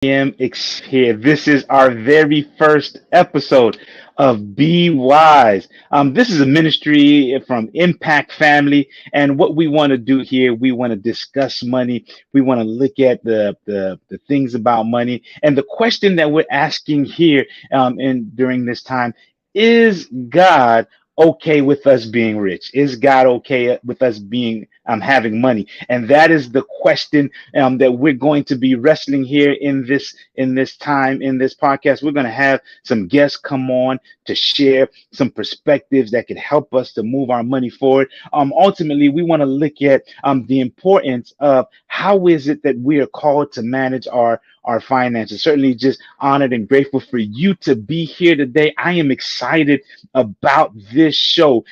Here. This is our very first episode of Be Wise. This is a ministry from Impact Family, and what we want to do here, we want to discuss money. We want to look at the things about money, and the question that we're asking here, in during this time, is God okay with us being rich? Is God okay with us being having money? And that is the question that we're going to be wrestling here in this time in this podcast. We're going to have some guests come on to share some perspectives that could help us to move our money forward. Ultimately, we want to look at the importance of how is it that we are called to manage our finances. Certainly, just honored and grateful for you to be here today. I am excited about this show.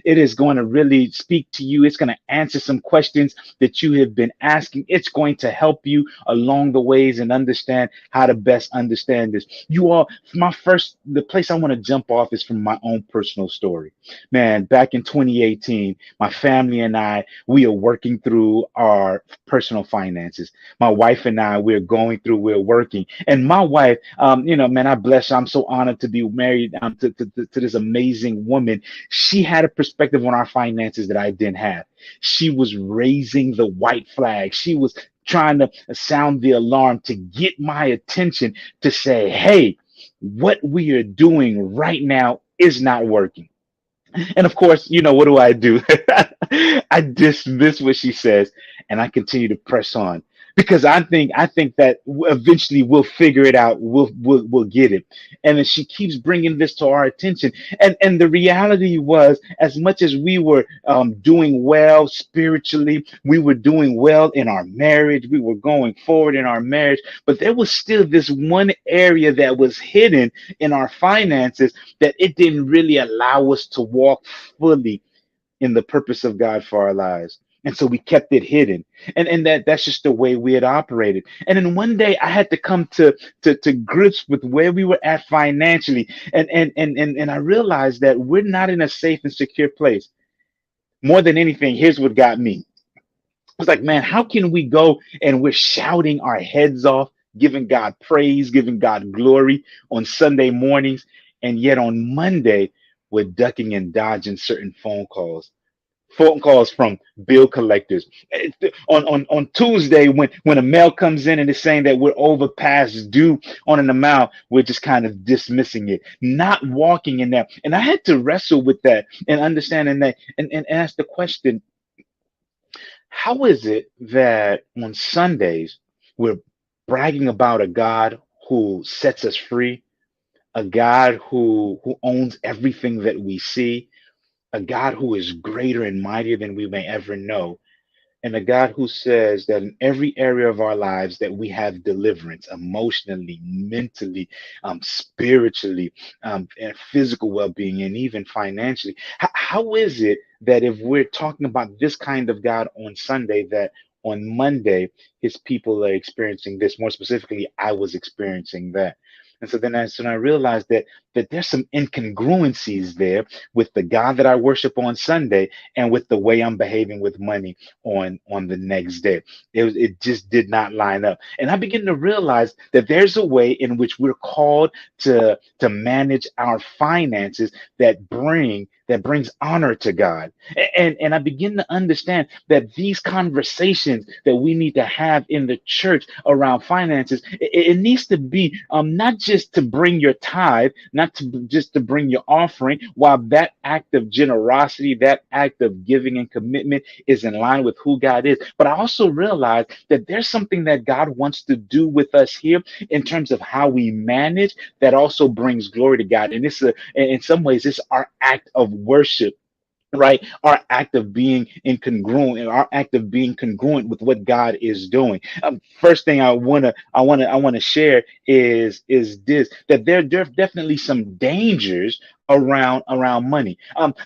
It is going to really speak to you. It's going to answer some questions that you have been asking. It's going to help you along the ways and understand how to best understand this. You all, the place I want to jump off is from my own personal story. Man, back in 2018, my family and I, we are working through our personal finances. My wife and I, we're working. And my wife, man, I bless her. I'm so honored to be married to this amazing woman. She had a perspective on our finances that I didn't have. She was raising the white flag. She was trying to sound the alarm to get my attention to say, hey, what we are doing right now is not working. And of course, what do I do? I dismiss what she says and I continue to press on because I think that eventually we'll figure it out. We'll get it. And then she keeps bringing this to our attention. And the reality was, as much as we were doing well spiritually, we were doing well in our marriage. We were going forward in our marriage, but there was still this one area that was hidden in our finances that it didn't really allow us to walk fully in the purpose of God for our lives. And so we kept it hidden. And that's just the way we had operated. And then one day I had to come to grips with where we were at financially. And I realized that we're not in a safe and secure place. More than anything, here's what got me. I was like, man, how can we go and we're shouting our heads off, giving God praise, giving God glory on Sunday mornings, and yet on Monday we're ducking and dodging certain phone calls from bill collectors. On Tuesday, when a mail comes in and it's saying that we're over past due on an amount, we're just kind of dismissing it, not walking in that. And I had to wrestle with that and understanding that and ask the question, how is it that on Sundays we're bragging about a God who sets us free, a God who owns everything that we see, a God who is greater and mightier than we may ever know, and a God who says that in every area of our lives that we have deliverance emotionally, mentally, spiritually, and physical well-being, and even financially. How is it that if we're talking about this kind of God on Sunday, that on Monday his people are experiencing this? More specifically, I was experiencing that. And so then I realized that there's some incongruencies there with the God that I worship on Sunday and with the way I'm behaving with money on the next day. It just did not line up. And I begin to realize that there's a way in which we're called to manage our finances that brings honor to God. And I begin to understand that these conversations that we need to have in the church around finances, it needs to be not just to bring your tithe, not to just to bring your offering, while that act of generosity, that act of giving and commitment is in line with who God is. But I also realize that there's something that God wants to do with us here in terms of how we manage that also brings glory to God. And in some ways, it's our act of worship, right? Our act of being incongruent and our act of being congruent with what God is doing. First thing I wanna share is this, that there are definitely some dangers around money.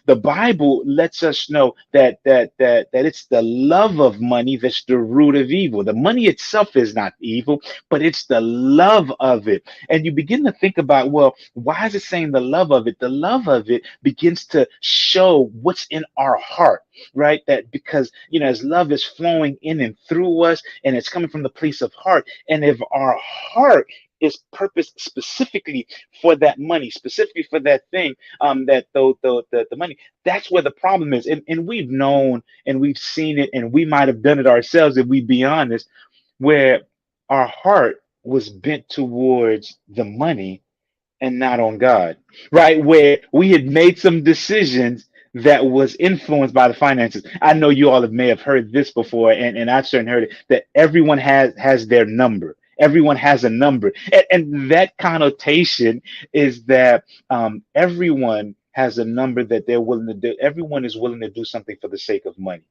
The Bible lets us know that it's the love of money that's the root of evil. The money itself is not evil, but it's the love of it. And you begin to think about, well, why is it saying the love of it? The love of it begins to show what's in our heart, right? That because, as love is flowing in and through us and it's coming from the place of heart. And if our heart is purposed specifically for that money, specifically for that thing, that the money, that's where the problem is. And we've known and we've seen it, and we might have done it ourselves if we be honest, where our heart was bent towards the money and not on God, right? Where we had made some decisions that was influenced by the finances. I know you all may have heard this before, and I've certainly heard it, that everyone has their number. Everyone has a number. And that connotation is that everyone has a number that they're willing to do. Everyone is willing to do something for the sake of money,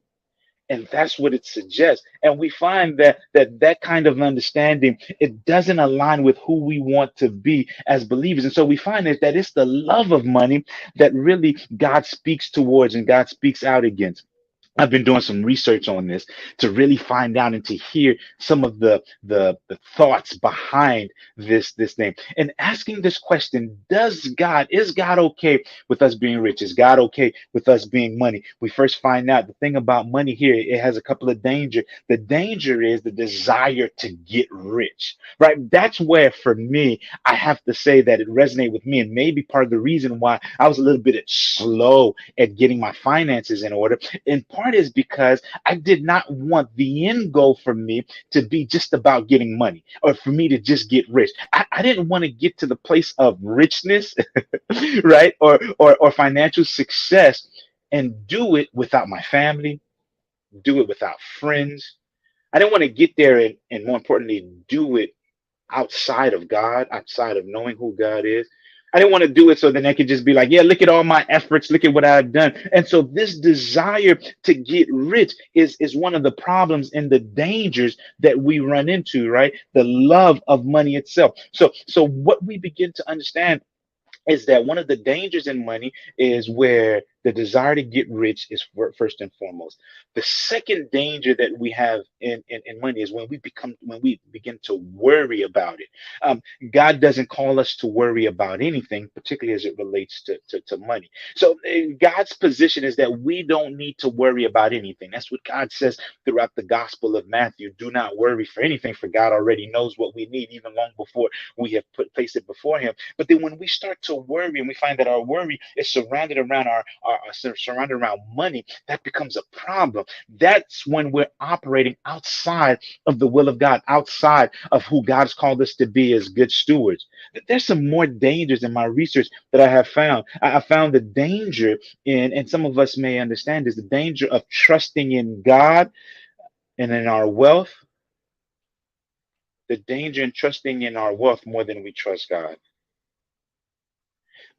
and that's what it suggests. And we find that kind of understanding, it doesn't align with who we want to be as believers. And so we find that it's the love of money that really God speaks towards and God speaks out against. I've been doing some research on this to really find out and to hear some of the thoughts behind this thing, and asking this question: is God okay with us being rich? Is God okay with us being money? We first find out the thing about money here. It has a couple of danger. The danger is the desire to get rich, right? That's where, for me, I have to say that it resonated with me, and maybe part of the reason why I was a little bit slow at getting my finances in order, in part, is because I did not want the end goal for me to be just about getting money or for me to just get rich. I didn't want to get to the place of richness, right? Or financial success and do it without my family, do it without friends. I didn't want to get there and more importantly, do it outside of God, outside of knowing who God is. I didn't want to do it so then I could just be like, yeah, look at all my efforts, look at what I've done. And so this desire to get rich is one of the problems and the dangers that we run into, right? The love of money itself. So what we begin to understand is that one of the dangers in money is where the desire to get rich is first and foremost. The second danger that we have in money is when we begin to worry about it. Um, God doesn't call us to worry about anything, particularly as it relates to money. So God's position is that we don't need to worry about anything. That's what God says throughout the Gospel of Matthew. Do not worry for anything, for God already knows what we need, even long before we have placed it before Him. But then when we start to worry and we find that our worry is surrounded around surrounded around money, that becomes a problem. That's when we're operating outside of the will of God, outside of who God has called us to be as good stewards. There's some more dangers in my research that I have found. I found the danger in, and some of us may understand, is the danger of trusting in God and in our wealth, the danger in trusting in our wealth more than we trust God,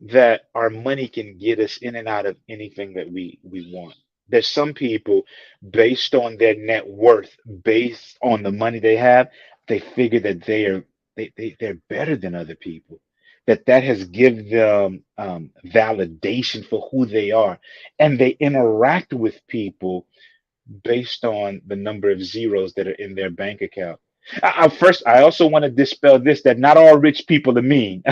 that our money can get us in and out of anything that we want. There's some people, based on their net worth, based on the money they have, they figure that they're better than other people. That has given them validation for who they are, and they interact with people based on the number of zeros that are in their bank account. I also want to dispel this, that not all rich people are mean,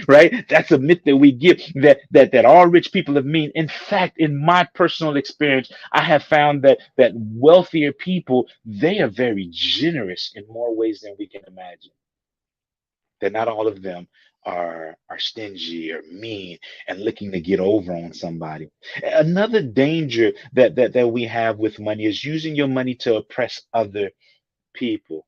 right? That's a myth that we give, that all rich people are mean. In fact, in my personal experience, I have found that wealthier people, they are very generous in more ways than we can imagine. That not all of them are stingy or mean and looking to get over on somebody. Another danger that we have with money is using your money to oppress other people,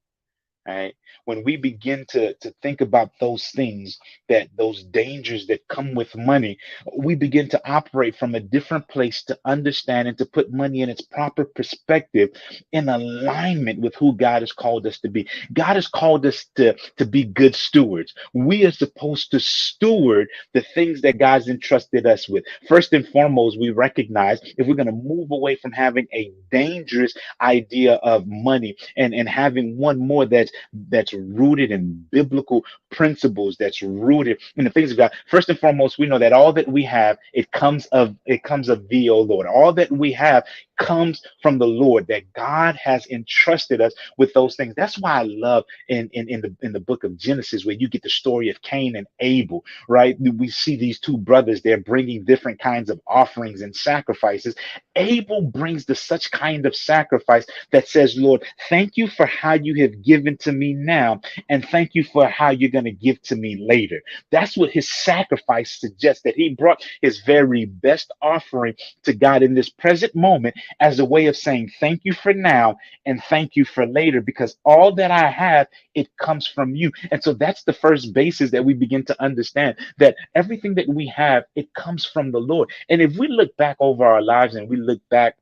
right? When we begin to think about those things, that those dangers that come with money, we begin to operate from a different place to understand and to put money in its proper perspective, in alignment with who God has called us to be. God has called us to be good stewards. We are supposed to steward the things that God's entrusted us with. First and foremost, we recognize, if we're going to move away from having a dangerous idea of money and having one more that's rooted in biblical principles, that's rooted in the things of God. First and foremost, we know that all that we have, it comes of thee, O Lord. All that we have comes from the Lord, that God has entrusted us with those things. That's why I love in the book of Genesis, where you get the story of Cain and Abel, right? We see these two brothers, they're bringing different kinds of offerings and sacrifices. Abel brings the such kind of sacrifice that says, Lord, thank you for how you have given to me now, and thank you for how you're going to give to me later. That's what his sacrifice suggests, that he brought his very best offering to God in this present moment as a way of saying, thank you for now and thank you for later, because all that I have, it comes from you. And so that's the first basis that we begin to understand, that everything that we have, it comes from the Lord. And if we look back over our lives and we look back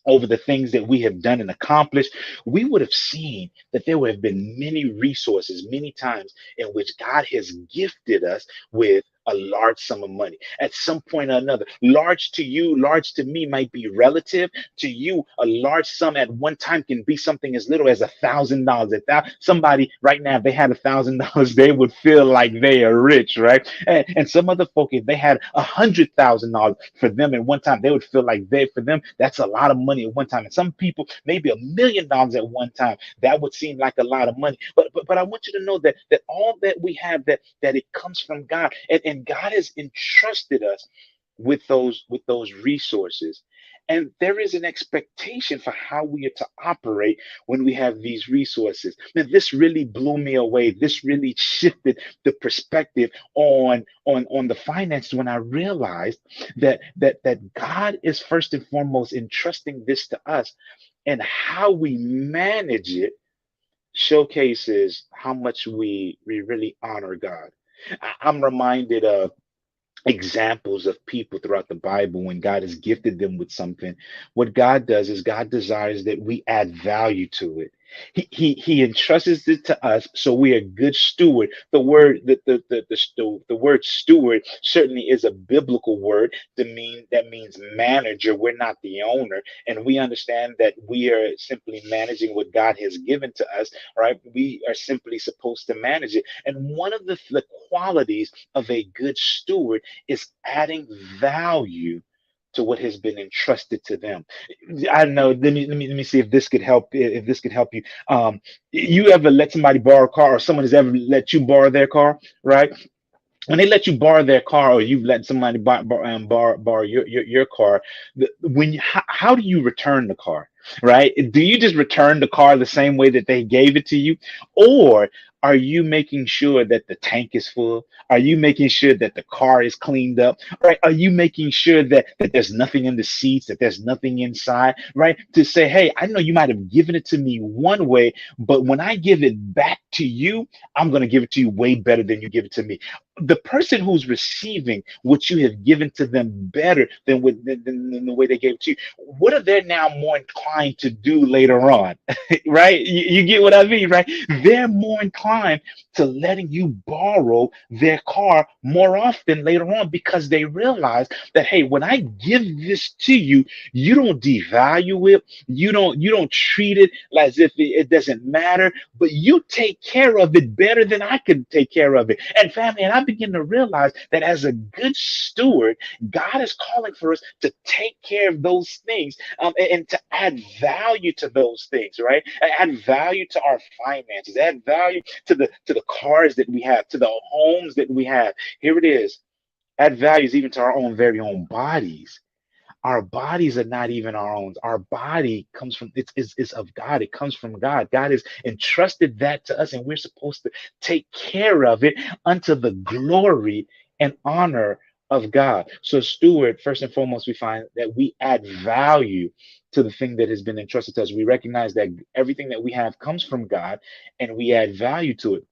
over the things that we have done and accomplished, we would have seen that there would have been many resources, many times in which God has gifted us with a large sum of money at some point or another. Large to you, large to me might be relative. To you, a large sum at one time can be something as little as $1,000. Somebody right now, if they had $1,000, they would feel like they are rich, right? And some other folk, if they had $100,000 for them at one time, they would feel like for them, that's a lot of money at one time. And some people, maybe $1 million at one time, that would seem like a lot of money. But I want you to know that all that we have, that it comes from God, and God has entrusted us with those resources. And there is an expectation for how we are to operate when we have these resources. Man, this really blew me away. This really shifted the perspective on the finances, when I realized that God is first and foremost entrusting this to us, and how we manage it showcases how much we really honor God. I'm reminded of examples of people throughout the Bible when God has gifted them with something. What God does is God desires that we add value to it. He entrusts it to us, so we are good steward. The word steward certainly is a biblical word that means manager. We're not the owner, and we understand that we are simply managing what God has given to us, right? We are simply supposed to manage it. And one of the qualities of a good steward is adding value to what has been entrusted to them. I don't know. Let me see if this could help. If this could help you. You ever let somebody borrow a car, or someone has ever let you borrow their car, right? When they let you borrow their car, or you've let somebody borrow your car, how do you return the car, right? Do you just return the car the same way that they gave it to you, or are you making sure that the tank is full? Are you making sure that the car is cleaned up? Right? Are you making sure that there's nothing in the seats, that there's nothing inside? Right? To say, hey, I know you might have given it to me one way, but when I give it back to you, I'm going to give it to you way better than you give it to me. The person who's receiving what you have given to them better than the way they gave it to you, what are they now more inclined to do later on? Right? You get what I mean, right? They're more inclined to letting you borrow their car more often later on, because they realize that, hey, when I give this to you, you don't devalue it, you don't treat it as if it doesn't matter, but you take care of it better than I could take care of it. And family, and I begin to realize that as a good steward, God is calling for us to take care of those things, and to add value to those things, right? Add value to our finances, add value to the cars that we have, to the homes that we have. Here it is. Add values even to our own very own bodies. Our bodies are not even our own. Our body comes from it's of God. It comes from God. God has entrusted that to us, and we're supposed to take care of it unto the glory and honor of God. So, steward, first and foremost, we find that we add value to the thing that has been entrusted to us. We recognize that everything that we have comes from God, and we add value to it.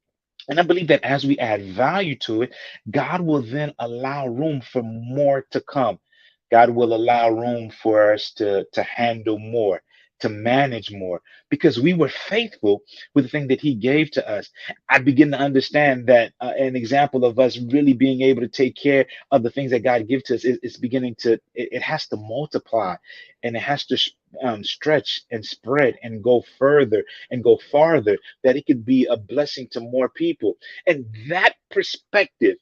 And I believe that as we add value to it, God will then allow room for more to come. God will allow room for us to handle more, to manage more, because we were faithful with the thing that He gave to us. I begin to understand that an example of us really being able to take care of the things that God gives to us is beginning to, it has to multiply, and it has to stretch and spread and go further and go farther, that it could be a blessing to more people. And that perspective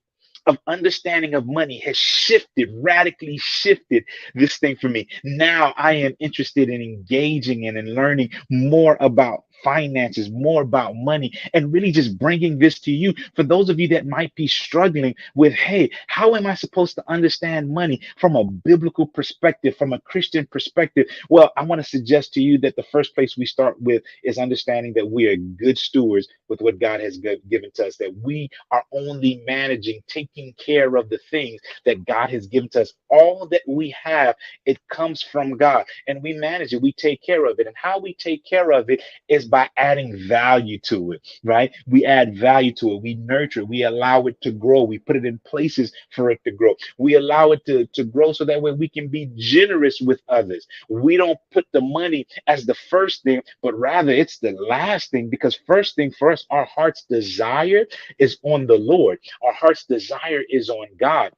of understanding of money has shifted, radically shifted this thing for me. Now I am interested in engaging in and learning more about finances, more about money, and really just bringing this to you. For those of you that might be struggling with, hey, how am I supposed to understand money from a biblical perspective, from a Christian perspective? Well, I want to suggest to you that the first place we start with is understanding that we are good stewards with what God has given to us, that we are only managing, taking care of the things that God has given to us. All that we have, it comes from God, and we manage it, we take care of it. And how we take care of it is by adding value to it, right? We add value to it, we nurture it, we allow it to grow, we put it in places for it to grow, we allow it to grow so that way we can be generous with others. We don't put the money as the first thing, but rather it's the last thing, because first thing for us, our heart's desire is on the Lord. Our heart's desire is on God.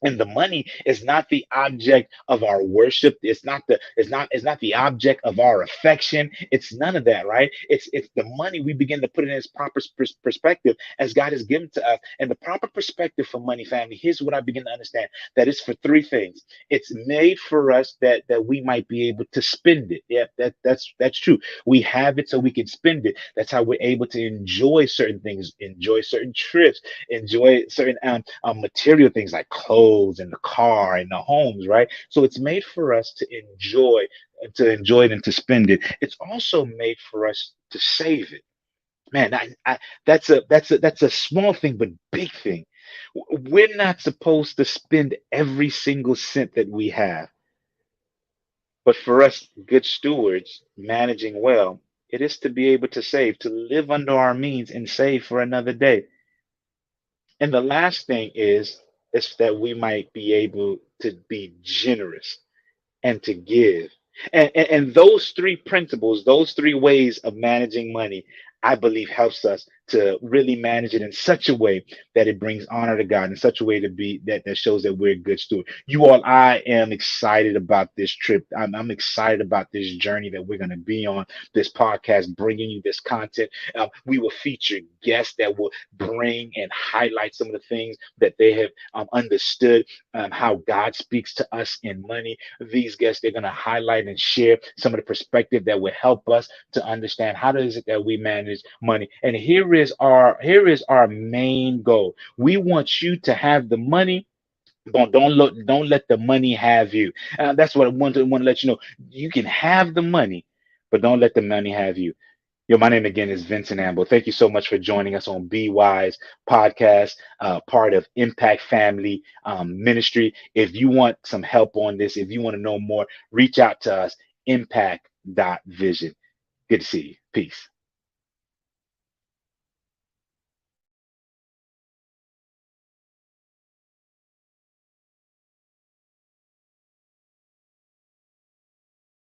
And the money is not the object of our worship. It's not the object of our affection. It's none of that, right? It's the money. We begin to put it in its proper perspective as God has given to us. And the proper perspective for money, family, here's what I begin to understand: that it's for three things. It's made for us that we might be able to spend it. Yeah, that's true. We have it so we can spend it. That's how we're able to enjoy certain things, enjoy certain trips, enjoy certain material things like clothes and the car and the homes, right? So it's made for us to enjoy it and to spend it. It's also made for us to save it. Man, that's a small thing, but big thing. We're not supposed to spend every single cent that we have, but for us, good stewards managing well, it is to be able to save, to live under our means and save for another day. And the last thing is that we might be able to be generous and to give. And those three principles, those three ways of managing money, I believe helps us to really manage it in such a way that it brings honor to God, in such a way to be that shows that we're a good steward. You all, I am excited about this trip. I'm excited about this journey that we're going to be on, this podcast, bringing you this content. We will feature guests that will bring and highlight some of the things that they have understood, how God speaks to us in money. These guests, they're going to highlight and share some of the perspective that will help us to understand how is it that we manage money. And here is our main goal. We want you to have the money. Don't let the money have you. That's what I want to let you know. You can have the money, but don't let the money have you. Yo, my name again is Vincent Ambeau. Thank you so much for joining us on Be Wise podcast, part of Impact Family Ministry. If you want some help on this, if you want to know more, reach out to us, impact.vision. Good to see you. Peace.